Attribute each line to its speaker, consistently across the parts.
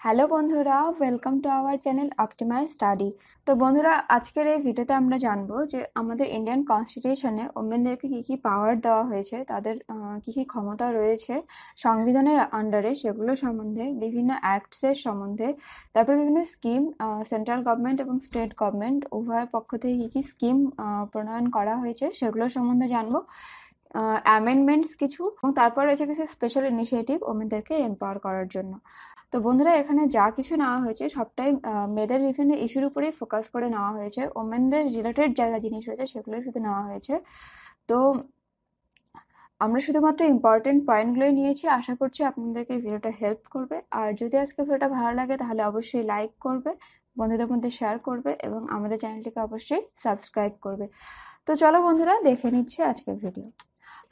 Speaker 1: Hello বন্ধুরা, welcome to our channel Optimize Study. তো বন্ধুরা, আজকের এই ভিডিওতে আমরা জানবো যে আমাদের ইন্ডিয়ান কনস্টিটিউশনে ওমেনদেরকে কী কী পাওয়ার দেওয়া হয়েছে, তাদের কী কী ক্ষমতা রয়েছে সংবিধানের আন্ডারে, সেগুলো সম্বন্ধে, বিভিন্ন অ্যাক্টসের সম্বন্ধে, তারপর বিভিন্ন স্কিম সেন্ট্রাল গভর্নমেন্ট এবং স্টেট গভর্নমেন্ট উভয় পক্ষ থেকে কী কী স্কিম প্রণয়ন করা হয়েছে সেগুলো সম্বন্ধে জানবো, অ্যামেন্ডমেন্টস কিছু, এবং তারপর রয়েছে কিছু স্পেশাল ইনিশিয়েটিভ ওমেনদেরকে এম্পাওয়ার করার জন্য। তো বন্ধুরা, এখানে যা কিছু নেওয়া হয়েছে সবটাই মেয়েদের বিভিন্ন ইস্যুর উপরেই ফোকাস করে নেওয়া হয়েছে। ওমেনদের রিলেটেড যা যা জিনিস রয়েছে সেগুলোই শুধু নেওয়া হয়েছে। তো আমরা শুধুমাত্র ইম্পর্টেন্ট পয়েন্টগুলোই নিয়েছি। আশা করছি আপনাদেরকে ভিডিওটা হেল্প করবে। আর যদি আজকে ভিডিওটা ভালো লাগে তাহলে অবশ্যই লাইক করবে, বন্ধুদের মধ্যে শেয়ার করবে এবং আমাদের চ্যানেলটিকে অবশ্যই সাবস্ক্রাইব করবে। তো চলো বন্ধুরা, দেখে নিচ্ছি আজকের ভিডিও।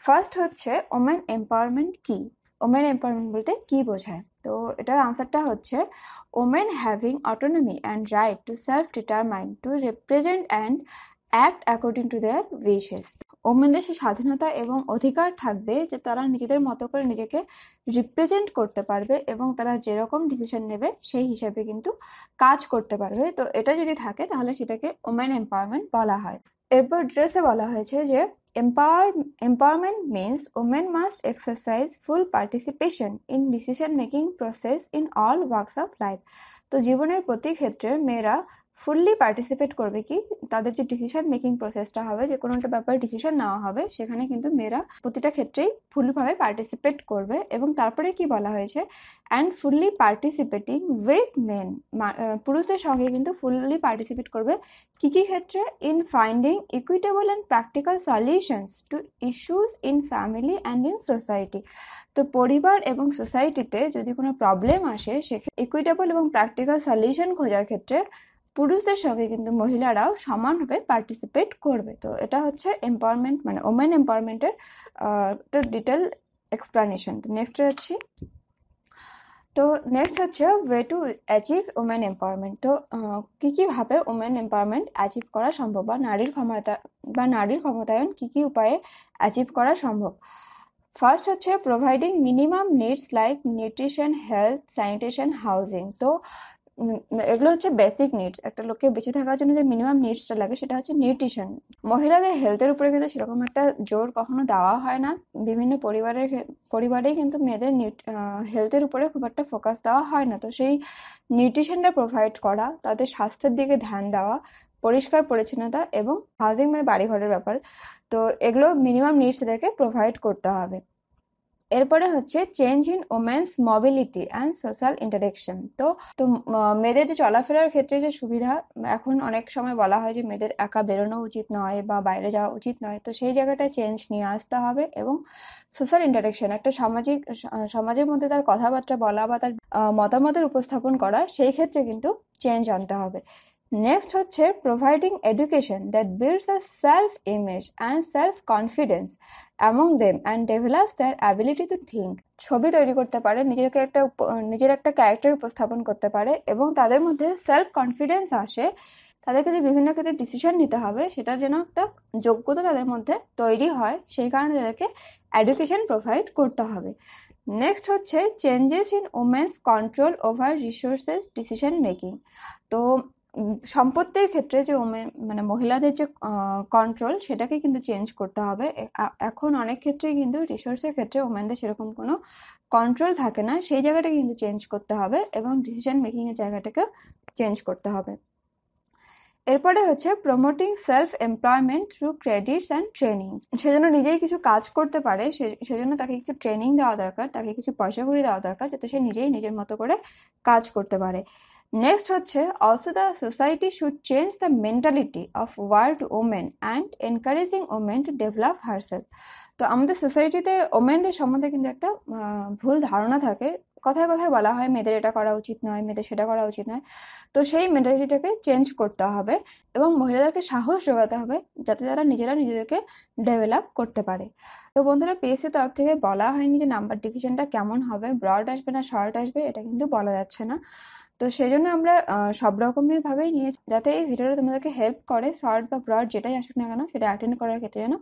Speaker 1: ফার্স্ট হচ্ছে ওমেন এম্পাওয়ারমেন্ট কি। ওমেন এম্পাওয়ারমেন্ট বলতে কি বোঝায়? তো এটার আনসারটা হচ্ছে women having autonomy and right to self determine to represent and act according to their wishes. ওমেনদের সেই স্বাধীনতা এবং অধিকার থাকবে যে তারা নিজেদের মতো করে নিজেকে রিপ্রেজেন্ট করতে পারবে এবং তারা যেরকম ডিসিশন নেবে সেই হিসাবে কিন্তু কাজ করতে পারবে। তো এটা যদি থাকে তাহলে সেটাকে ওমেন এম্পাওয়ারমেন্ট বলা হয়। এরপর ড্রেসে বলা হয়েছে যে empowerment means women must exercise full participation in decision making process in all walks of life. তো জীবনের প্রতি ক্ষেত্রে মেয়েরা ফুললি পার্টিসিপেট করবে, কি তাদের যে ডিসিশন মেকিং প্রসেসটা হবে, যে কোনো একটা ব্যাপারে ডিসিশন নেওয়া হবে, সেখানে কিন্তু মেয়েরা প্রতিটা ক্ষেত্রেই ফুলভাবে পার্টিসিপেট করবে। এবং তারপরে কি বলা হয়েছে, and fully participating with main, পুরুষদের সঙ্গে কিন্তু ফুললি পার্টিসিপেট করবে কি কি ক্ষেত্রে, in finding equitable and practical solutions two issues in family and in society. তো পরিবার এবং সোসাইটিতে যদি কোনো প্রবলেম আসে, সেক্ষেত্রে ইকুইটেবল এবং প্র্যাকটিক্যাল সলিউশন খোঁজার ক্ষেত্রে পুরুষদের সঙ্গে কিন্তু মহিলারাও সমানভাবে পার্টিসিপেট করবে। তো এটা হচ্ছে এম্পাওয়ারমেন্ট, মানে ওমেন এম্পাওয়ারমেন্টের একটা ডিটেল এক্সপ্লানেশন। তো নেক্সট যাচ্ছি। তো নেক্সট হচ্ছে way to achieve women empowerment. তো কীভাবে ওমেন এম্পাওয়ারমেন্ট অ্যাচিভ করা সম্ভব, বা নারীর ক্ষমতায়ন কী কী উপায়ে অ্যাচিভ করা সম্ভব। ফার্স্ট হচ্ছে providing minimum needs like nutrition, health, sanitation, housing. তো এগুলো হচ্ছে বেসিক নিডস। একটা লোককে বেঁচে থাকার জন্য যে মিনিমাম নিডসটা লাগে সেটা হচ্ছে নিউট্রিশন। মহিলাদের হেলথের উপরে কিন্তু সেরকম একটা জোর কখনো দেওয়া হয় না। বিভিন্ন পরিবারেই কিন্তু মেয়েদের হেলথের উপরে খুব একটা ফোকাস দেওয়া হয় না। তো সেই নিউট্রিশনটা প্রোভাইড করা, তাদের স্বাস্থ্যের দিকে ধ্যান দেওয়া, পরিষ্কার পরিচ্ছন্নতা এবং হাউজিং, মানে বাড়িঘরের ব্যাপার। তো এগুলো মিনিমাম নিডস এদেরকে প্রোভাইড করতে হবে। এরপরে হচ্ছে change in women's mobility and social interaction. তো মেয়েদের যে চলাফেরার ক্ষেত্রে যে সুবিধা, এখন অনেক সময় বলা হয় যে মেয়েদের একা বেরোনো উচিত নয় বা বাইরে যাওয়া উচিত নয়। তো সেই জায়গাটায় চেঞ্জ নিয়ে আসতে হবে। এবং সোশ্যাল ইন্টারেকশন, একটা সমাজের মধ্যে তার কথাবার্তা বলা বা তার মতামতের উপস্থাপন করা, সেই ক্ষেত্রে কিন্তু চেঞ্জ আনতে হবে। নেক্সট হচ্ছে providing education that builds a self image and self confidence among them and develops their ability to think. ছবি তৈরি করতে পারে, নিজের একটা ক্যারেক্টার উপস্থাপন করতে পারে এবং তাদের মধ্যে সেলফ কনফিডেন্স আসে। তাদেরকে যে বিভিন্ন ক্ষেত্রে ডিসিশন নিতে হবে সেটার যেন একটা যোগ্যতা তাদের মধ্যে তৈরি হয়, সেই কারণে তাদেরকে এডুকেশন প্রোভাইড করতে হবে। নেক্সট হচ্ছে changes in women's control over resources decision making. তো সম্পত্তির ক্ষেত্রে যে মানে মহিলাদের যে কন্ট্রোল, সেটাকে কিন্তু চেঞ্জ করতে হবে। এখন অনেক ক্ষেত্রেই কিন্তু রিসোর্সের ক্ষেত্রে ওমেনদের সেরকম কোনো কন্ট্রোল থাকে না, সেই জায়গাটাকে কিন্তু চেঞ্জ করতে হবে এবং ডিসিশন মেকিংয়ের জায়গাটাকে চেঞ্জ করতে হবে। এরপরে হচ্ছে promoting self employment through credits and training. সেজন্য নিজেই কিছু কাজ করতে পারে, সেজন্য তাকে কিছু ট্রেনিং দেওয়া দরকার, তাকে কিছু পয়সা করে দেওয়া দরকার, যাতে সে নিজেই নিজের মতো করে কাজ করতে পারে। নেক্সট হচ্ছে also the society should change the mentality of ward women and encouraging women to develop herself. তো আমাদের সোসাইটিতে ওমেনদের সম্বন্ধে কিন্তু একটা ভুল ধারণা থাকে। কথায় কথায় বলা হয় মেয়েদের এটা করা উচিত নয়, মেয়েদের সেটা করা উচিত নয়। তো সেই মেন্টালিটিটাকে চেঞ্জ করতে হবে এবং মহিলাদেরকে সাহস যোগাতে হবে যাতে তারা নিজেদেরকে ডেভেলপ করতে পারে। তো বন্ধুরা, পিএসসি তরফ থেকে বলা হয়নি যে নাম্বার ডিভিশনটা কেমন হবে, ব্রড আসবে না শর্ট আসবে, এটা কিন্তু বলা যাচ্ছে না। তো সেই জন্য আমরা সব রকমের ভাবেই নিয়েছি যাতে এই ভিডিওটা তোমাদেরকে হেল্প করে, শর্ট বা ব্রড যেটাই আসুক না কেন সেটা অ্যাটেন্ড করার ক্ষেত্রে যেন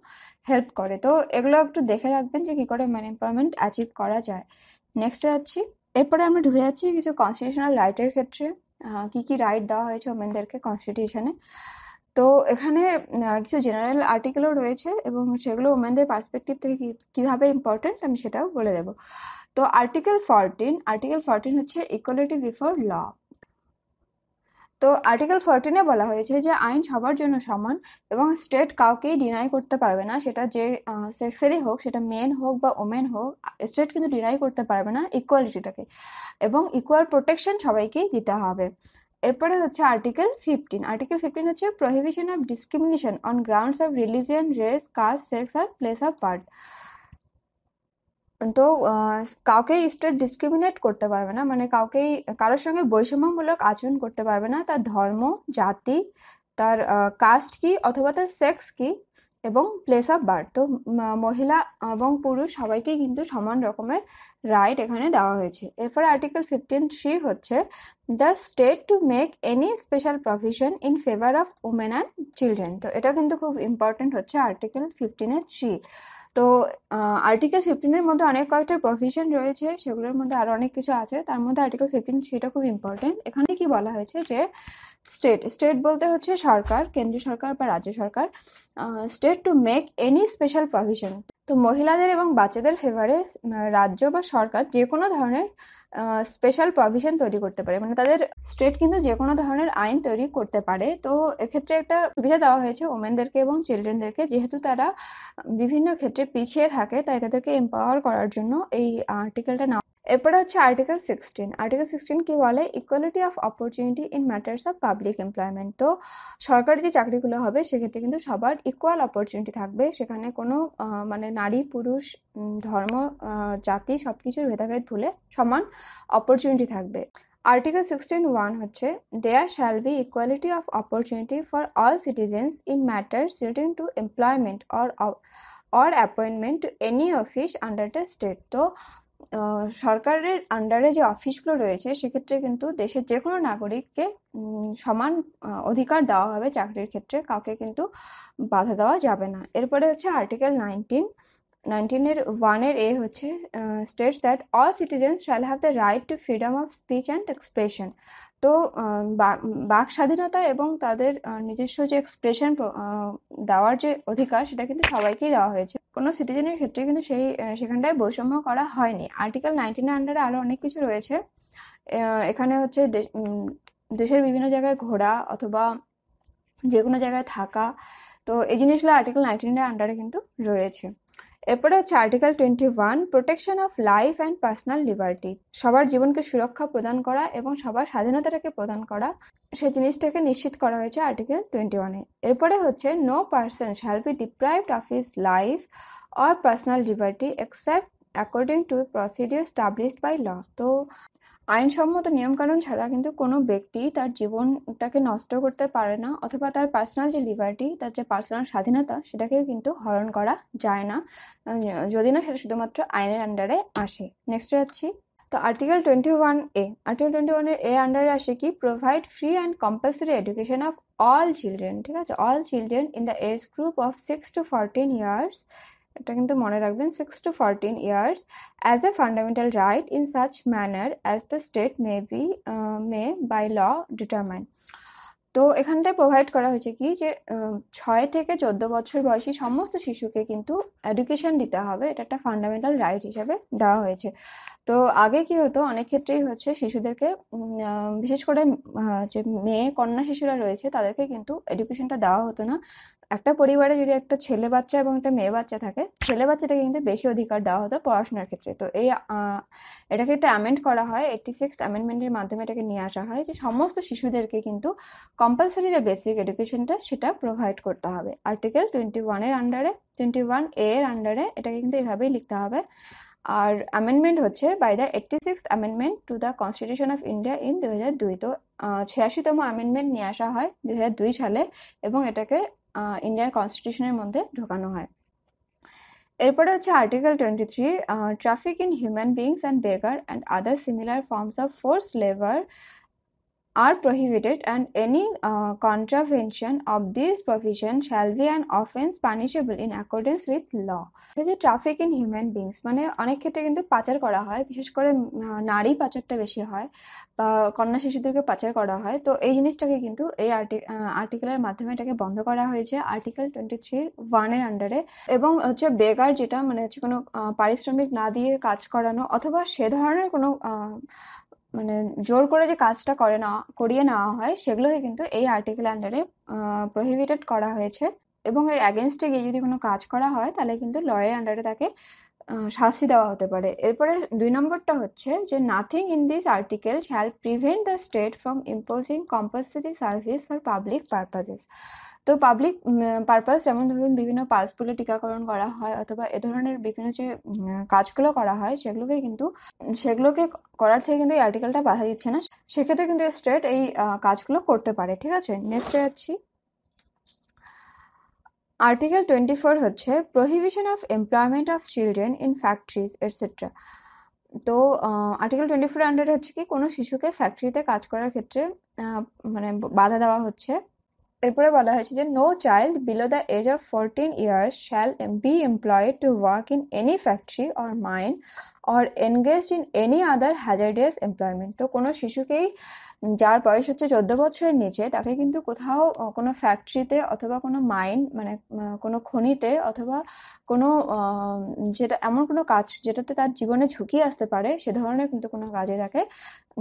Speaker 1: হেল্প করে। তো এগুলো একটু দেখে রাখবেন যে কী করে ওমেন এম্পাওয়ারমেন্ট অ্যাচিভ করা যায়। নেক্সট যাচ্ছি। এরপরে আমরা ঢুকে যাচ্ছি কিছু কনস্টিটিউশনাল রাইটের ক্ষেত্রে, কি কি রাইট দেওয়া হয়েছে ওমেনদেরকে কনস্টিটিউশনে। তো এখানে কিছু জেনারেল আর্টিকেলও রয়েছে এবং সেগুলো ওমেনদের পার্সপেক্টিভ থেকে কীভাবে ইম্পর্টেন্ট আমি সেটাও বলে দেবো। তো আর্টিকেল 14 হচ্ছে ইকুয়ালিটি বিফোর ল। তো আর্টিকেল 14-এ বলা হয়েছে যে আইন সবার জন্য সমান এবং স্টেট কাউকেই ডিনাই করতে পারবে না, সেটা যে সেক্সেরই হোক, সেটা মেন হোক বা ওমেন হোক, স্টেট কিন্তু ডিনাই করতে পারবে না ইকুয়ালিটিটাকে, এবং ইকুয়াল প্রোটেকশন সবাইকেই দিতে হবে। এরপরে হচ্ছে আর্টিকেল 15 হচ্ছে prohibition of discrimination on grounds of religion, race, caste, sex আর প্লেস অফ বার্থ। তো কাউকেই স্টেট ডিসক্রিমিনেট করতে পারবে না, মানে কারোর সঙ্গে বৈষম্যমূলক আচরণ করতে পারবে না তার ধর্ম, জাতি, তার কাস্ট কি অথবা তার সেক্স কি এবং প্লেস অফ বার্থ। তো মহিলা এবং পুরুষ সবাইকেই কিন্তু সমান রকমের রাইট এখানে দেওয়া হয়েছে। এরপরে আর্টিকেল 15(3) হচ্ছে the state to make any special provision in favour of women and children. তো এটা কিন্তু খুব ইম্পর্টেন্ট হচ্ছে আর্টিকেল 15(3). তো আর্টিকেল 15-এর মধ্যে অনেক কয়েকটা প্রভিশন রয়েছে, সেগুলোর মধ্যে আরও অনেক কিছু আছে, তার মধ্যে আর্টিকেল 15(3)টা খুব ইম্পর্টেন্ট। এখানে কি বলা হয়েছে যে স্টেট বলতে হচ্ছে সরকার, কেন্দ্রীয় সরকার বা রাজ্য সরকার, state to make any special provision. তো মহিলাদের এবং বাচ্চাদের ফেভারে রাজ্য বা সরকার যে কোনো ধরনের স্পেশাল প্রভিশন তৈরি করতে পারে, মানে তাদের স্টেট কিন্তু যে কোনো ধরনের আইন তৈরি করতে পারে। তো এক্ষেত্রে একটা সুবিধা দেওয়া হয়েছে ওমেনদেরকে এবং চিলড্রেনদেরকে, যেহেতু তারা বিভিন্ন ক্ষেত্রে পিছিয়ে থাকে তাই তাদেরকে এম্পাওয়ার করার জন্য এই আর্টিকেলটা নেওয়া। এরপরে হচ্ছে আর্টিকেল 16 কি বলে, equality of opportunity in matters of public employment. তো সরকারি যে চাকরিগুলো হবে সেক্ষেত্রে কিন্তু সবার ইকুয়াল অপরচুনিটি থাকবে, সেখানে কোনো মানে নারী পুরুষ ধর্ম জাতি সব কিছুর ভেদাভেদ ভুলে সমান অপরচুনিটি থাকবে। আর্টিকেল 16(1) হচ্ছে there shall be equality of opportunity for all citizens in matters relating to employment or appointment to any office under the state. তো সরকারের আন্ডারে যে অফিসগুলো রয়েছে সেক্ষেত্রে কিন্তু দেশের যে কোনো নাগরিককে সমান অধিকার দেওয়া হবে চাকরির ক্ষেত্রে, কাউকে কিন্তু বাধা দেওয়া যাবে না। এরপরে হচ্ছে আর্টিকেল 19-এর 1-এর হচ্ছে states that all citizens shall have the right two freedom of speech and expression. তো বাক স্বাধীনতা এবং তাদের নিজস্ব যে এক্সপ্রেশন দেওয়ার যে অধিকার সেটা কিন্তু সবাইকেই দেওয়া হয়েছে, কোনো সিটিজেনের ক্ষেত্রে কিন্তু সেখানটায় বৈষম্য করা হয়নি। আর্টিকেল 19-এর আন্ডারে আরও অনেক কিছু রয়েছে, এখানে হচ্ছে দেশের বিভিন্ন জায়গায় ঘোরা অথবা যে কোনো জায়গায় থাকা, তো এই জিনিসগুলো আর্টিকেল 19-এর আন্ডারে কিন্তু রয়েছে। এরপরে হচ্ছে article 21, protection of life and personal liberty. সবার জীবনকে সুরক্ষা প্রদান করা এবং সবার স্বাধীনতাটাকে প্রদান করা, সেই জিনিসটাকে নিশ্চিত করা হয়েছে আর্টিকেল 21-এ। এরপরে হচ্ছে no person shall be deprived of his life or personal liberty except according to procedure established by law. তো আইনসম্মত নিয়মকানুন ছাড়া কিন্তু কোনো ব্যক্তি তার জীবনটাকে নষ্ট করতে পারে না, অথবা তার পার্সোনাল যে লিবার্টি, তার যে পার্সোনাল স্বাধীনতা সেটাকেও কিন্তু হরণ করা যায় না, যদি না সেটা শুধুমাত্র আইনের আন্ডারে আসে। নেক্সট যাচ্ছি, তো আর্টিকেল 21(a) আন্ডারে আসে কি, provide free and compulsory education of all children. ঠিক আছে, all children in the age group of 6 to 14 years, এটা কিন্তু মনে রাখবেন, 6 to 14 years as a fundamental right in such manner as the state may by law determine। তো এখানটায় provide করা হয়েছে কি যে 6 থেকে 14 বছর বয়সী সমস্ত শিশুকে কিন্তু এডুকেশন দিতে হবে, এটা একটা ফান্ডামেন্টাল রাইট হিসেবে দেওয়া হয়েছে। তো আগে কি হতো, অনেক ক্ষেত্রেই হচ্ছে শিশুদেরকে বিশেষ করে যে মেয়ে কন্যা শিশুরা রয়েছে তাদেরকে কিন্তু এডুকেশনটা দেওয়া হতো না। একটা পরিবারে যদি একটা ছেলে বাচ্চা এবং একটা মেয়ে বাচ্চা থাকে, ছেলে বাচ্চাটাকে কিন্তু বেশি অধিকার দেওয়া হতো পড়াশোনার ক্ষেত্রে। তো এটাকে একটা অ্যামেন্ড করা হয়, 86th অ্যামেন্ডমেন্টের মাধ্যমে এটাকে নিয়ে আসা হয় যে সমস্ত শিশুদেরকে কিন্তু কম্পালসারি যে বেসিক এডুকেশনটা সেটা প্রোভাইড করতে হবে। আর্টিকেল 21-এর আন্ডারে, 21(a)-এর আন্ডারে এটাকে কিন্তু এইভাবেই লিখতে হবে। আর অ্যামেন্ডমেন্ট হচ্ছে by the 86th amendment to the constitution of India in 2002। তো 86তম অ্যামেন্ডমেন্ট নিয়ে আসা হয় 2002 সালে এবং এটাকে ইন্ডিয়ান কনস্টিটিউশনের মধ্যে ঢোকানো হয়। এরপরে হচ্ছে article 23, traffic in human beings and বেগার and other similar forms of forced labour are prohibited, and any contravention of this provision shall be an offence punishable in accordance with law. যে traffic in human beings মানে অনেক ক্ষেত্রে কিন্তু পাচার করা হয়, বিশেষ করে নারী পাচারটা বেশি হয় বা কন্যা শিশুদেরকে পাচার করা হয়। তো এই জিনিসটাকে কিন্তু এই আর্টিকেলের মাধ্যমে এটাকে বন্ধ করা হয়েছে আর্টিকেল 23(1) এর আন্ডারে। এবং হচ্ছে বেগার, যেটা মানে হচ্ছে কোনো পারিশ্রমিক না দিয়ে কাজ করানো অথবা সে ধরনের কোনো মানে জোর করে যে কাজটা করিয়ে নেওয়া হয়, সেগুলোকে কিন্তু এই আর্টিকেল আন্ডারে প্রহিবিটেড করা হয়েছে। এবং এর অ্যাগেনস্টে গিয়ে যদি কোনো কাজ করা হয় তাহলে কিন্তু লয়ের আন্ডারে তাকে শাস্তি দেওয়া হতে পারে। এরপরে 2 নম্বরটা হচ্ছে যে nothing in this article shall prevent the state from imposing compulsory service for public purposes. তো পাবলিক পারপাস যেমন ধরুন বিভিন্ন পাস বলে টিকাকরণ করা হয় অথবা এ ধরনের বিভিন্ন যে কাজগুলো করা হয় সেগুলোকে করার থেকে কিন্তু এই আর্টিকেলটা বাধা দিচ্ছে না। সেক্ষেত্রে কিন্তু স্টেট এই কাজগুলো করতে পারে। ঠিক আছে, নেক্সটে যাচ্ছি। আর্টিকেল 24 হচ্ছে prohibition of employment of children in factories etcetera. তো আর্টিকেল 24 এর আন্ডারে হচ্ছে কি কোনো শিশুকে ফ্যাক্টরিতে কাজ করার ক্ষেত্রে মানে বাধা দেওয়া হচ্ছে। এরপরে বলা হয়েছে যে no child below the age of 14 years shall be employed to work in any factory or mine or engaged in any other hazardous employment. তো কোনো শিশুকেই যার বয়স হচ্ছে 14 বছরের নিচে তাকে কিন্তু কোথাও কোনো ফ্যাক্টরিতে অথবা কোনো মাইন মানে কোনো খনিতে অথবা কোনো যেটা এমন কোনো কাজ যেটাতে তার জীবনে ঝুঁকি আসতে পারে সে ধরনের কিন্তু কোনো কাজে তাকে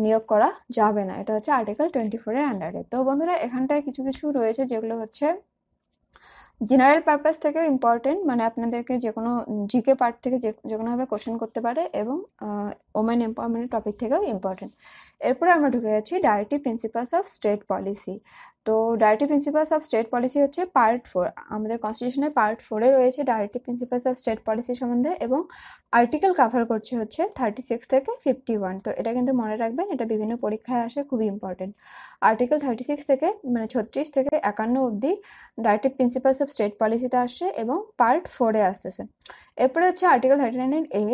Speaker 1: নিয়োগ করা যাবে না। এটা হচ্ছে আর্টিকেল 24 এর আন্ডারে। তো বন্ধুরা এখানটায় কিছু কিছু রয়েছে যেগুলো হচ্ছে জেনারেল পারপাস থেকেও ইম্পর্টেন্ট, মানে আপনাদেরকে যে কোনো জিকে পার্ট থেকে যে কোনোভাবে কোশ্চেন করতে পারে, এবং ওমেন এম্পাওয়ারমেন্টের টপিক থেকেও ইম্পর্টেন্ট। এরপরে আমরা ঢুকে যাচ্ছি directive principles of state policy. তো directive principles of state policy হচ্ছে পার্ট 4, আমাদের কনস্টিটিউশনের পার্ট 4-এ রয়েছে directive principles of state policy সম্বন্ধে, এবং আর্টিকেল কভার করছে হচ্ছে 36 থেকে 51। তো এটা কিন্তু মনে রাখবেন, এটা বিভিন্ন পরীক্ষায় আসে, খুবই ইম্পর্টেন্ট। আর্টিকেল 36 থেকে মানে 36 থেকে 51 অবধি ডাইরেক্টিভ প্রিন্সিপালস অফ স্টেট পলিসিতে আসছে এবং পার্ট 4-এ আসতেছে। এরপরে হচ্ছে article 39(a)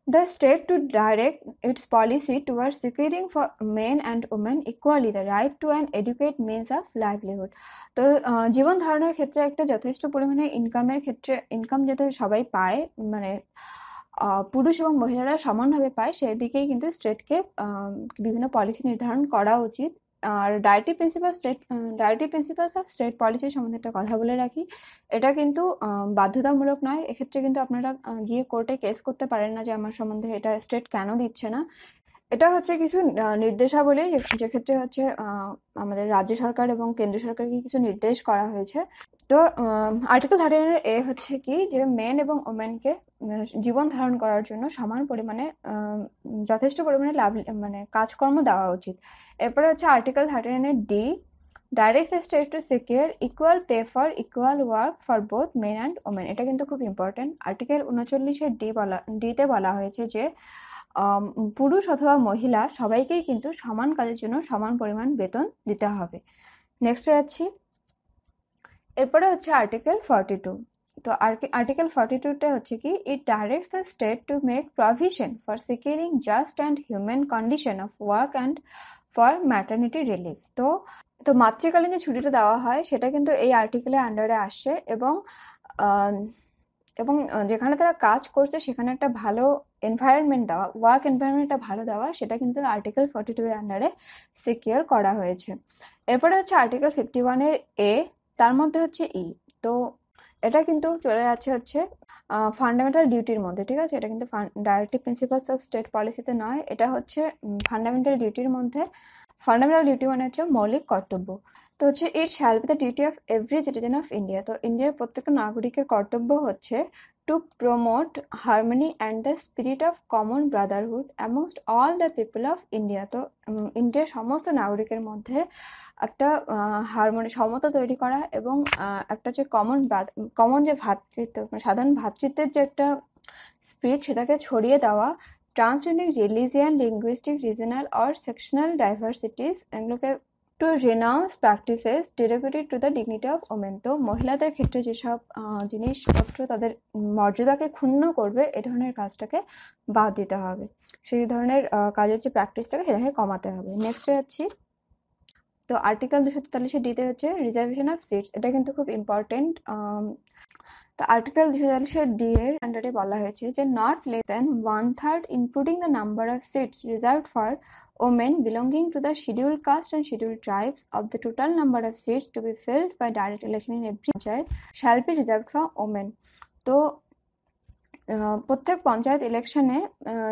Speaker 1: the state to direct its policy towards securing for men and women equally the right to an adequate means of livelihood। তো জীবন ধারণের ক্ষেত্রে একটা যথেষ্ট পরিমাণে ইনকাম যাতে সবাই পায়, মানে পুরুষ এবং মহিলারা সমানভাবে পায়, সেদিকেই কিন্তু স্টেটকে বিভিন্ন পলিসি নির্ধারণ করা উচিত। আর directive principles of state policy সম্বন্ধে একটা কথা বলে রাখি, এটা কিন্তু বাধ্যতামূলক নয়। এক্ষেত্রে কিন্তু আপনারা গিয়ে কোর্টে কেস করতে পারেন না যে আমার সম্বন্ধে এটা স্টেট কেন দিচ্ছে না। এটা হচ্ছে কিছু নির্দেশাবলী, যে ক্ষেত্রে হচ্ছে আমাদের রাজ্য সরকার এবং কেন্দ্র সরকারকে কিছু নির্দেশ করা হয়েছে। তো আর্টিকেল 39(a) হচ্ছে কি যে মেন এবং ওমেনকে জীবন ধারণ করার জন্য সমান পরিমাণে যথেষ্ট পরিমাণে মানে কাজকর্ম দেওয়া উচিত। এরপরে হচ্ছে article 39(d) directs the state to secure equal pay for equal work for both men and women. এটা কিন্তু খুব ইম্পর্টেন্ট। আর্টিকেল 39(d)তে বলা হয়েছে যে পুরুষ অথবা মহিলা সবাইকেই কিন্তু সমান কাজের জন্য সমান পরিমাণ বেতন দিতে হবে। নেক্সট যাচ্ছি। এরপরে হচ্ছে আর্টিকেল 42। তো আর্টিকেল 42-তে হচ্ছে কি it directs the state to make provision for securing just and human condition of work and for maternity relief. তো মাতৃকালীন যে ছুটিটা দেওয়া হয় সেটা কিন্তু এই আর্টিকেলের আন্ডারে আসছে, এবং যেখানে তারা কাজ করছে সেখানে একটা ভালো এনভায়রনমেন্ট দেওয়া, ওয়ার্ক এনভায়রনমেন্টটা ভালো দেওয়া, সেটা কিন্তু আর্টিকেল 42 এর আন্ডারে সিকিউর করা হয়েছে। এরপরে হচ্ছে আর্টিকেল 51(a), তার মধ্যে হচ্ছে ই। তো এটা কিন্তু চলে যাচ্ছে হচ্ছে ফান্ডামেন্টাল ডিউটির মধ্যে। ঠিক আছে, এটা কিন্তু ডাইরেক্টিভ প্রিন্সিপালস অফ স্টেট পলিসিতে নয়, এটা হচ্ছে ফান্ডামেন্টাল ডিউটির মধ্যে। ফান্ডামেন্টাল ডিউটি মানে হচ্ছে মৌলিক কর্তব্য। তো হচ্ছে ইট shall be the duty of every citizen of India. তো ইন্ডিয়ার প্রত্যেকটা নাগরিকের কর্তব্য হচ্ছে to promote harmony and the spirit of common Brotherhood amongst all the people of India. তো ইন্ডিয়ার সমস্ত নাগরিকের মধ্যে একটা সমতা তৈরি করা এবং একটা যে কমন যে ভ্রাতৃত্ব, সাধারণ ভ্রাতৃত্বের যে একটা স্পিরিট, সেটাকে ছড়িয়ে দেওয়া। Transcending religion, linguistic, regional or sectional diversities, এগুলোকে to renounce practices dedicated to the dignity of women. তো মহিলাদের ক্ষেত্রে যেসব জিনিসপত্র তাদের মর্যাদাকে ক্ষুণ্ণ করবে এ ধরনের কাজটাকে বাদ দিতে হবে, সেই ধরনের কাজের যে প্র্যাকটিসটাকে সেটাকে কমাতে হবে। নেক্সট যাচ্ছি। তো আর্টিকেল 243 ডিতে হচ্ছে রিজার্ভেশন অফ সিটস, এটা কিন্তু খুব ইম্পর্টেন্ট। তো আর্টিকেল 243 ডি এর আন্ডারে বলা হয়েছে যে not less than 1/3 including the number of seats reserved for women belonging to the scheduled caste and scheduled tribes of the total number of seats to be filled by direct election in every panchayat shall be reserved for women। তো প্রত্যেক পঞ্চায়েত ইলেকশনে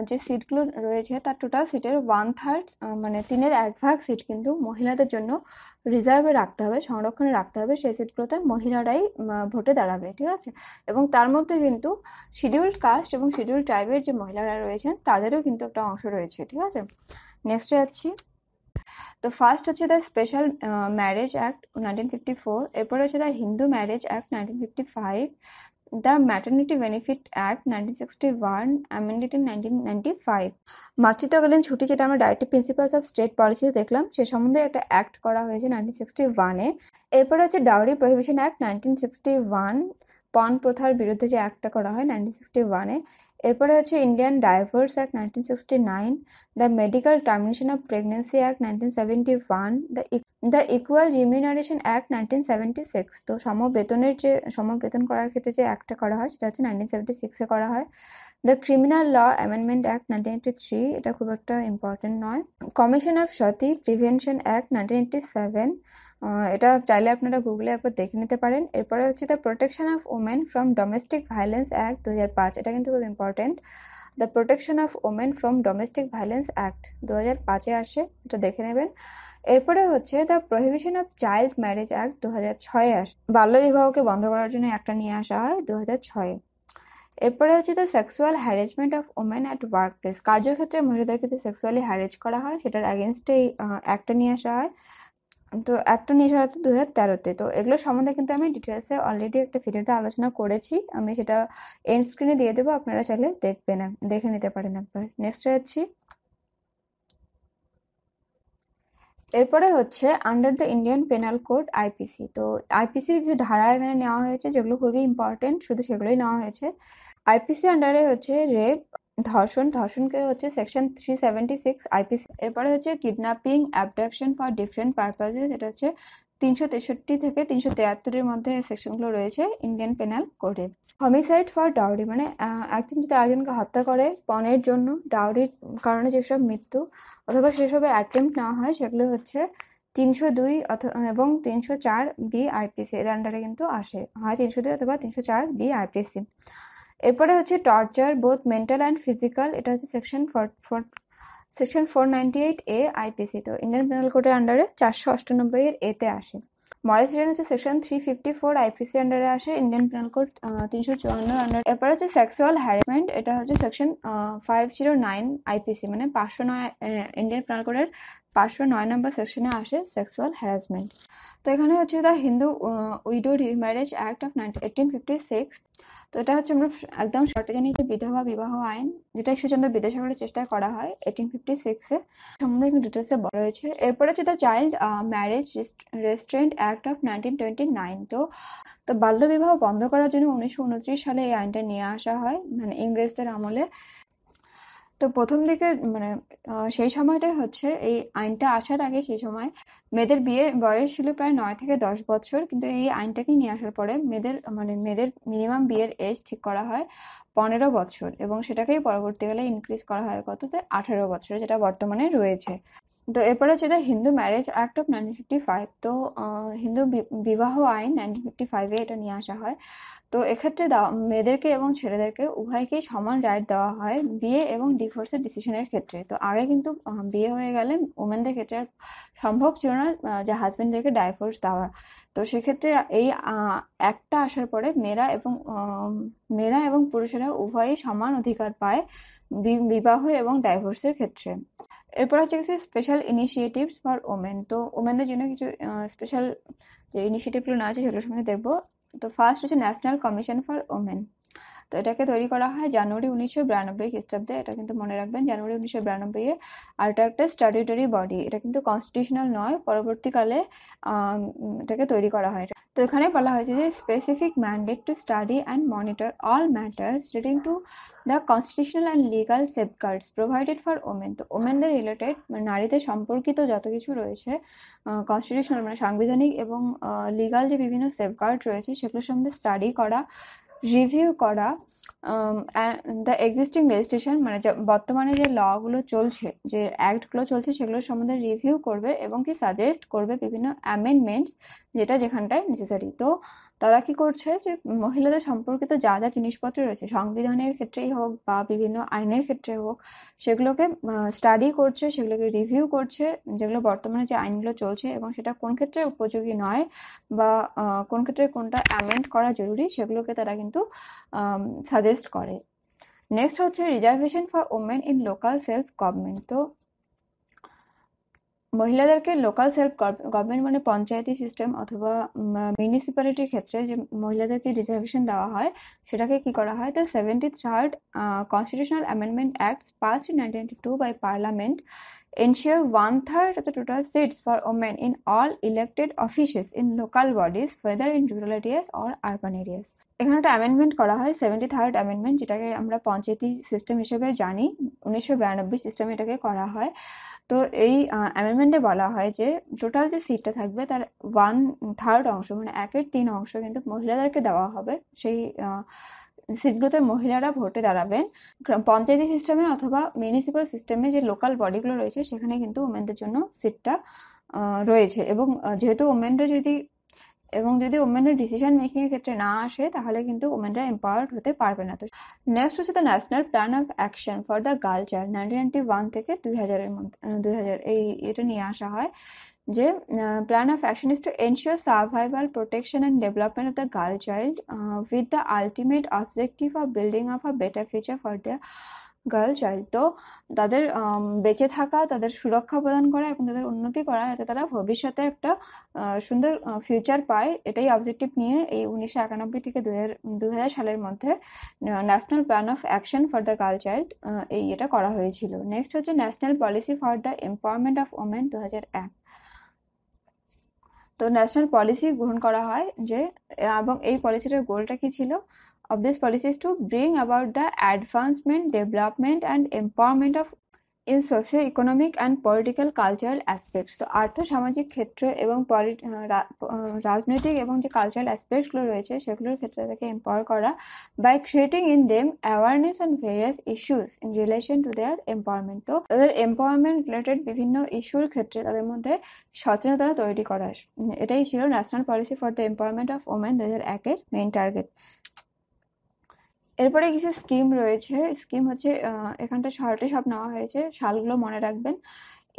Speaker 1: যে সিটগুলো রয়েছে তার total সিটের 1/3 মানে 3/1 seat কিন্তু মহিলাদের জন্য রিজার্ভে রাখতে হবে, সংরক্ষণে রাখতে হবে। সেই সিটগুলোতে মহিলারাই ভোটে দাঁড়াবে, ঠিক আছে। এবং তার মধ্যে কিন্তু শিডিউলড কাস্ট এবং শিডিউলড ট্রাইবের যে মহিলারা রয়েছেন তাদেরও কিন্তু একটা অংশ রয়েছে, ঠিক আছে। নেক্সটে যাচ্ছি। তো ফার্স্ট হচ্ছে দ্য স্পেশাল ম্যারেজ অ্যাক্ট 1954, এরপরে হচ্ছে the Hindu marriage act 1955, the maternity benefit act 1961 amended in 1995। মাতৃত্বকালীন ছুটি, যেটা আমরা ডাইরেক্টিভ প্রিন্সিপালস অফ স্টেট পলিসিতে দেখলাম, সে সম্বন্ধে একটা অ্যাক্ট করা হয়েছে 1961-এ। এরপরে হচ্ছে ডাউরি প্রহিবিশন অ্যাক্ট 1961, পণ প্রথার বিরুদ্ধে যে অ্যাক্টটা করা হয় 1961-এ। এরপরে হচ্ছে Indian divorce act 1969, the medical termination of pregnancy act 1971, the equal remuneration act 1976। তো সমবেতন করার ক্ষেত্রে যে অ্যাক্টটা করা হয় সেটা হচ্ছে 1976-এ করা হয়। The criminal law amendment act 1983, এটা খুব একটা ইম্পর্টেন্ট নয়। Commission of Sati prevention act 1987, এটা চাইলে আপনারা গুগলে একবার দেখে নিতে পারেন। এরপরে হচ্ছে the protection of women from domestic violence act 2005, এটা কিন্তু খুব important. The protection of women from domestic violence act 2005-এ আসে, এটা দেখে নেবেন। এরপরে হচ্ছে the prohibition of child marriage act 2006-এ আসে, বাল্যবিবাহকে বন্ধ করার জন্য একটা নিয়ে আসা হয় 2006-এ। এরপরে হচ্ছে the sexual harassment of women at workplace, কার্যক্ষেত্রে মহিলাদেরকে যে সেক্সুয়ালি হ্যারেজ করা হয় সেটার এগেনস্টে একটা নিয়ে আসা হয়। তো একটা নিয়ে আসা হচ্ছে 2013-তে। তো এগুলো সম্বন্ধে কিন্তু আমি ডিটেলসে অলরেডি একটা ভিডিওতে আলোচনা করেছি, আমি সেটা এন্ড স্ক্রিনে দিয়ে দেবো, আপনারা চাইলে দেখে নিতে পারেন একবার। নেক্সট যাচ্ছি। এরপরে হচ্ছে under the Indian penal code IPC. তো আইপিসির কিছু ধারা এখানে নেওয়া হয়েছে যেগুলো খুবই ইম্পর্টেন্ট, শুধু সেগুলোই নেওয়া হয়েছে। আইপিসি আন্ডারে হচ্ছে রেপ, ধর্ষণকে হচ্ছে সেকশন 376 আইপিসি। এরপরে হচ্ছে kidnapping, abduction for different purposes, এটা হচ্ছে 363 থেকে 373-এর মধ্যে সেকশনগুলো রয়েছে ইন্ডিয়ান পেনাল কোডে। হমিসাইড ফর ডাউরি, মানে একজন যদি আরেকজনকে হত্যা করে পণের জন্য, ডাউরির কারণে যেসব মৃত্যু অথবা সেসবে অ্যাটেম্প্ট নেওয়া হয় সেগুলো হচ্ছে 302 এবং 304 বি আইপিসি এর আন্ডারে কিন্তু আসে, হয় 302 অথবা 304 বি আইপিসি। এরপরে হচ্ছে torture both mental and physical, এটা হচ্ছে সেকশন 498A আইপিসি। তো ইন্ডিয়ান পেনাল কোডের আন্ডারে 498 এতে আসে। মলেস্টেশন হচ্ছে সেকশন 354 আইপিসি আন্ডারে আসে, ইন্ডিয়ান পেনাল কোড 354 আন্ডারে। এরপর হচ্ছে সেক্সুয়াল হ্যারাসমেন্ট, এটা হচ্ছে সেকশন 509 আইপিসি, মানে 509 ইন্ডিয়ান পেনাল কোডের 509 নম্বর সেকশনে আসে সেক্সুয়াল হ্যারাসমেন্ট। তো এখানে হচ্ছে the Hindu widow remarriage act of 1856। তো এটা হচ্ছে আমরা একদম শর্টে জানি যে বিধবা বিবাহ আইন, যেটা ঈশ্বরচন্দ্র বিদ্যাসাগরের চেষ্টায় করা হয় 1856-এ, সম্বন্ধে একটু ডিটেলসে বলা রয়েছে। এরপরে হচ্ছে the child marriage restrained act of 1929। তো বাল্যবিবাহ বন্ধ করার জন্য 1929 সালে এই আইনটা নিয়ে আসা হয়, মানে ইংরেজদের আমলে। তো প্রথম দিকে মানে সেই সময়টাই হচ্ছে এই আইনটা আসার আগে, সেই সময় মেয়েদের বিয়ে বয়স ছিল প্রায় 9 থেকে 10 বছর, কিন্তু এই আইনটাকে নিয়ে আসার পরে মেয়েদের মিনিমাম বিয়ের এজ ঠিক করা হয় 15 বছর, এবং সেটাকেই পরবর্তীকালে ইনক্রিজ করা হয় কততে 18 বছরে, যেটা বর্তমানে রয়েছে। তো এরপরে হচ্ছে the Hindu marriage act of 1955। তো হিন্দু বিবাহ আইন 1955-এ এটা নিয়ে আসা হয়। তো এক্ষেত্রে মেয়েদেরকে এবং ছেলেদেরকে উভয়কেই সমান রাইট দেওয়া হয় বিয়ে এবং ডিভোর্সের ডিসিশনের ক্ষেত্রে। তো আগে কিন্তু বিয়ে হয়ে গেলে ওমেনদের ক্ষেত্রে আর সম্ভব ছিল না যে হাজবেন্ডদেরকে ডাইভোর্স দেওয়া। তো সেক্ষেত্রে এই অ্যাক্টটা আসার পরে মেয়েরা এবং পুরুষেরা উভয়ই সমান অধিকার পায় বিবাহ এবং ডাইভোর্সের ক্ষেত্রে। এরপর হচ্ছে কিছু স্পেশাল ইনিশিয়েটিভস ফর ওমেন। তো ওমেনদের জন্য কিছু স্পেশাল যে ইনিশিয়েটিভগুলো না আছে সেগুলোর সঙ্গে দেখবো। তো ফার্স্ট হচ্ছে ন্যাশনাল কমিশন ফর ওমেন। তো এটাকে তৈরি করা হয় জানুয়ারি 1992 খ্রিস্টাব্দে। এটা কিন্তু মনে রাখবেন, জানুয়ারি 1992-এ। আর এটা একটা স্ট্যাটিউটরি বডি, এটা কিন্তু কনস্টিটিউশনাল নয়, পরবর্তীকালে এটাকে তৈরি করা হয়। তো এখানে বলা হয়েছে যে specific mandate to study and monitor all matters relating to the constitutional and legal সেফগার্ডস provided for women. তো ওমেনদের রিলেটেড, মানে নারীদের সম্পর্কিত যত কিছু রয়েছে কনস্টিটিউশনাল মানে সাংবিধানিক এবং লিগাল যে বিভিন্ন সেফগার্ড রয়েছে সেগুলোর সম্বন্ধে স্টাডি করা, রিভিউ করা, দ্য এক্সিস্টিং লেজিসলেশন মানে বর্তমানে যে লগুলো চলছে, যে অ্যাক্টগুলো চলছে সেগুলোর সম্বন্ধে রিভিউ করবে এবং কি সাজেস্ট করবে বিভিন্ন অ্যামেন্ডমেন্টস যেটা যেখানটায় নেসেসারি। তো তারা কি করছে যে মহিলাদের সম্পর্কিত যা যা জিনিসপত্র রয়েছে সংবিধানের ক্ষেত্রেই হোক বা বিভিন্ন আইনের ক্ষেত্রে হোক, সেগুলোকে স্টাডি করছে, সেগুলোকে রিভিউ করছে, যেগুলো বর্তমানে যে আইনগুলো চলছে এবং সেটা কোন ক্ষেত্রে উপযোগী নয় বা কোন ক্ষেত্রে কোনটা অ্যামেন্ড করা জরুরি সেগুলোকে তারা কিন্তু সাজেস্ট করে। নেক্সট হচ্ছে reservation for women in local self government. তো মহিলাদেরকে লোকাল সেলফ গভর্নমেন্ট মানে পঞ্চায়েতি সিস্টেম অথবা মিউনিসিপ্যালিটির ক্ষেত্রে যে মহিলাদেরকে রিজার্ভেশন দেওয়া হয় সেটাকে কি করা হয়, the 73rd constitutional amendment acts passed in 1992 by parliament ensure 1/3 of the total seats for women in all elected offices in local bodies whether in rural areas or urban areas। এখানে একটা amendment করা হয় 73rd amendment, যেটাকে আমরা পঞ্চায়েতি system হিসেবে জানি। 1992 সিস্টেমে এটাকে করা হয়। তো এই অ্যামেন্ডমেন্টে বলা হয় যে টোটাল যে সিটটা থাকবে তার 1/3 অংশ মানে 1/3 অংশ কিন্তু মহিলাদেরকে দেওয়া হবে। সেই সিটগুলোতে মহিলারা ভোটে দাঁড়াবেন। পঞ্চায়েতি সিস্টেমে অথবা মিউনিসিপ্যাল সিস্টেমে যে লোকাল বডিগুলো রয়েছে সেখানে কিন্তু ওমেনদের জন্য সিটটা রয়েছে। এবং যেহেতু ওমেনরা যদি ওমেনরা ডিসিশন মেকিং এর ক্ষেত্রে না আসে তাহলে কিন্তু ওমেনরা এম্পাওয়ার্ড হতে পারবে না। তো নেক্সট হচ্ছে the national plan of action for the girl child 1991 থেকে 2000-এর মধ্যে 2000 এটা নিয়ে আসা হয় যে plan of action is to ensure survival, protection and development of the girl child with the ultimate objective of building up a better future for the girl child. তো তাদের বেঁচে থাকা, তাদের সুরক্ষা প্রদান করা এবং তাদের উন্নতি করা, যাতে তারা ভবিষ্যতে একটা সুন্দর ফিউচার পায়, এটাই অবজেক্টিভ নিয়ে এই 1991 থেকে 2000 সালের মধ্যে national plan of action for the girl child এটা করা হয়েছিল। নেক্সট হচ্ছে national policy for the empowerment of women 2001। তো ন্যাশনাল পলিসি গ্রহণ করা হয় যে, এবং এই পলিসিটার গোলটা কি ছিল, of this policy is to bring about the advancement, development and empowerment of in socio-economic and political cultural aspects। তো আর্থ সামাজিক ক্ষেত্র এবং রাজনৈতিক এবং যে কালচারাল অ্যাসপেক্টসগুলো রয়েছে সেগুলোর ক্ষেত্রে তাদেরকে এম্পাওয়ার করা by creating in them awareness on various issues in relation to their empowerment. তো তাদের এম্পাওয়ারমেন্ট রিলেটেড বিভিন্ন ইস্যুর ক্ষেত্রে তাদের মধ্যে সচেতনতা তৈরি করা। এটাই ছিল national policy for the empowerment of women 2001-এর মেইন টার্গেট। এরপরে কিছু স্কিম রয়েছে। স্কিম হচ্ছে এখানটা শর্টে সব নেওয়া হয়েছে, সালগুলো মনে রাখবেন।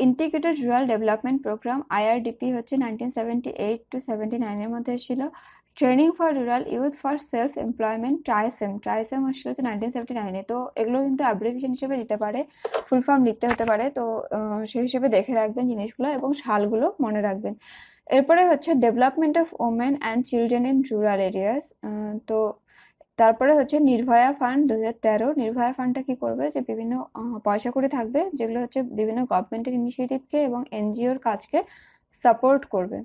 Speaker 1: Integrated rural development programme IRDP হচ্ছে 1978 to 79-এর মধ্যে ছিল। Training for rural youth for self employment TRYSEM হচ্ছিল 1979-এ। তো এগুলো কিন্তু অ্যাব্রিভিয়েশন হিসেবে দিতে পারে, ফুল ফর্ম লিখতে হতে পারে, তো সেই হিসেবে দেখে রাখবেন জিনিসগুলো এবং সালগুলো মনে রাখবেন। এরপরে হচ্ছে development of women and children in rural areas. তো তারপরে হচ্ছে নির্ভয়া ফান্ড 2013। নির্ভয়া ফান্ডটা কি করবে, যে বিভিন্ন পয়সা করে থাকবে যেগুলো হচ্ছে বিভিন্ন গভর্নমেন্টের ইনিশিয়েটিভকে এবং এনজিওর কাজকে সাপোর্ট করবে,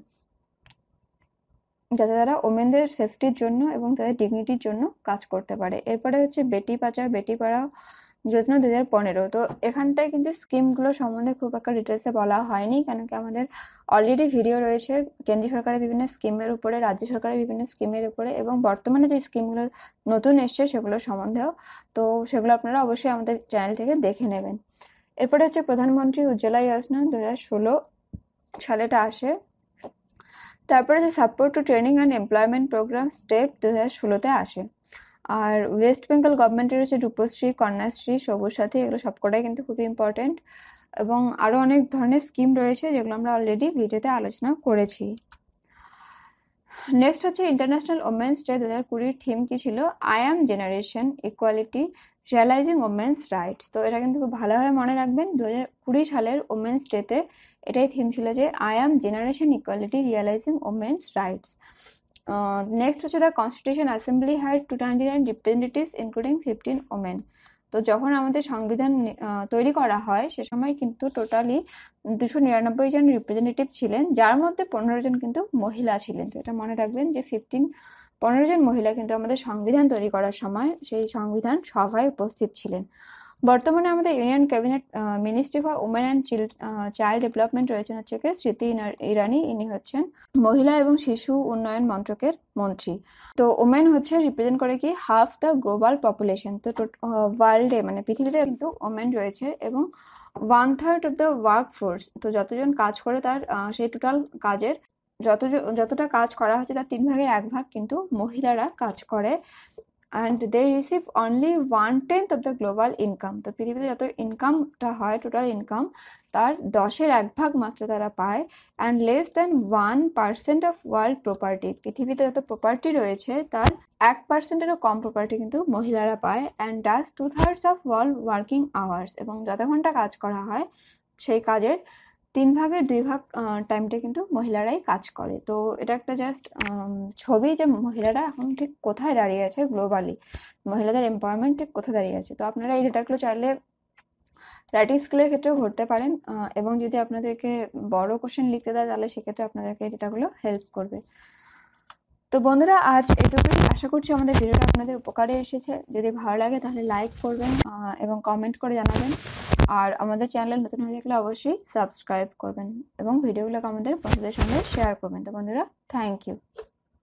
Speaker 1: যাতে তারা ওমেনদের সেফটির জন্য এবং তাদের ডিগনিটির জন্য কাজ করতে পারে। এরপরে হচ্ছে বেটি বাঁচাও বেটি পড়াও যোজনা 2015। তো এখানটায় কিন্তু স্কিমগুলো সম্বন্ধে খুব একটা ডিটেলসে বলা হয়নি, কেন কি আমাদের অলরেডি ভিডিও রয়েছে কেন্দ্রীয় সরকারের বিভিন্ন স্কিমের উপরে, রাজ্য সরকারের বিভিন্ন স্কিমের উপরে এবং বর্তমানে যে স্কিমগুলো নতুন এসছে সেগুলোর সম্বন্ধেও। তো সেগুলো আপনারা অবশ্যই আমাদের চ্যানেল থেকে দেখে নেবেন। এরপরে হচ্ছে প্রধানমন্ত্রী উজ্জ্বলা যোজনা 2016 সালেটা আসে। তারপরে যে support to training and employment programme step 2016-তে আসে। আর ওয়েস্ট বেঙ্গল গভর্নমেন্টের হচ্ছে রূপশ্রী, কন্যাশ্রী, সবুজ সাথী, এগুলো সবকটাই কিন্তু খুবই ইম্পর্টেন্ট। এবং আরও অনেক ধরনের স্কিম রয়েছে যেগুলো আমরা অলরেডি ভিডিওতে আলোচনা করেছি। নেক্সট হচ্ছে ইন্টারন্যাশনাল ওমেন্স ডে 2020-এর থিম কি ছিল, I am generation equality realising women's rights. তো এটা কিন্তু খুব ভালোভাবে মনে রাখবেন। 2020 সালের ওমেন্স ডেতে এটাই থিম ছিল যে I am generation equality realising women's rights. Next হচ্ছে the constitution assembly had 299 representatives including 15 women. তো যখন আমাদের সংবিধান তৈরি করা হয় সে সময় কিন্তু টোটালি 299 জন রিপ্রেজেন্টেটিভ ছিলেন, যার মধ্যে 15 জন কিন্তু মহিলা ছিলেন। তো এটা মনে রাখবেন যে 15 জন মহিলা কিন্তু আমাদের সংবিধান তৈরি করার সময় সেই সংবিধান সভায় উপস্থিত ছিলেন। বর্তমানে আমাদের union cabinet ministry for women and child development রয়েছেন হচ্ছে কি স্মৃতি ইরানি। ইনি হচ্ছেন মহিলা এবং শিশু উন্নয়ন মন্ত্রকের মন্ত্রী। তো ওমেন হচ্ছে রিপ্রেজেন্ট করে কি হাফ দ্য গ্লোবাল পপুলেশন। তো ওয়ার্ল্ডে মানে পৃথিবীতে কিন্তু ওমেন রয়েছে এবং 1/3 অফ দ্য ওয়ার্ক ফোর্স। তো যতজন কাজ করে তার সেই টোটাল কাজের যতটা কাজ করা হচ্ছে তার 1/3 কিন্তু মহিলারা কাজ করে। And they receive only 1/10 of the global income. তো পৃথিবীতে যত ইনকামটা হয় টোটাল ইনকাম তার 10/1 মাত্র তারা পায়। And less than 1% of world property. পৃথিবীতে যত প্রপার্টি রয়েছে তার 1%-এরও কম প্রপার্টি কিন্তু মহিলারা পায়। And does 2/3 of world working hours. এবং যত ঘন্টা কাজ করা হয় সেই কাজের 3/2 টাইমটা কিন্তু মহিলারাই কাজ করে। তো এটা একটা জাস্ট ছবি যে মহিলারা এখন ঠিক কোথায় দাঁড়িয়ে আছে গ্লোবালি, মহিলাদের এম্পাওয়ারমেন্ট ঠিক কোথায় দাঁড়িয়ে আছে। তো আপনারা এই ডেটাগুলো চাইলে রাইটিং স্কিলের ক্ষেত্রেও ভরতে পারেন, এবং যদি আপনাদেরকে বড় কোশ্চেন লিখতে দেয় তাহলে সেক্ষেত্রে আপনাদেরকে এই ডেটাগুলো হেল্প করবে। তো বন্ধুরা আজ এটুকুই। আশা করছি আমাদের ভিডিওটা আপনাদের উপকারে এসেছে। যদি ভালো লাগে তাহলে লাইক করবেন এবং কমেন্ট করে জানাবেন। আর আমাদের চ্যানেলে নতুন হয়ে থাকলে অবশ্যই সাবস্ক্রাইব করবেন এবং ভিডিওগুলোকে আমাদের বন্ধুদের সঙ্গে শেয়ার করবেন। তো বন্ধুরা, থ্যাংক ইউ।